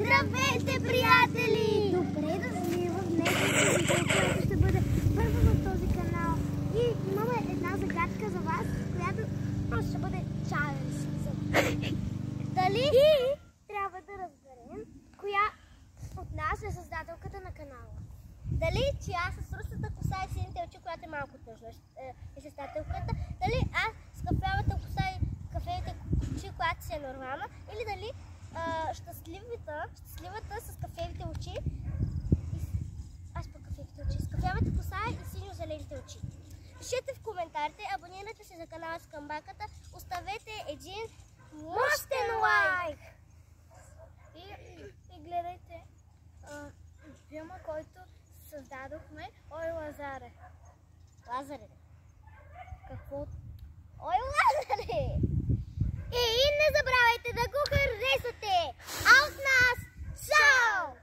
Здравейте, приятели! Добре дошли в днешното видео, което ще бъде първо в този канал. И имаме една загадка за вас, която просто ще бъде чаленж. Дали трябва да разберем коя от нас е създателката на канала? Дали тя с русата коса и сините очи, която е малко тъжна, е създателката? Дали аз с кафявата коса и кафевите очи, която си е нормална? Или дали щастливата с кафевите очи, аз по кафевите очи, с кафявата коса и синьо-зелените очи? Пишете в коментарите, абонирайте се за канала с камбаката, оставете един мощен лайк! И гледайте филма, който създадохме, Ой, Лазаре. Лазаре? Какво? Ой, Лазаре! И не забравяйте да го харесате! А от нас, чао!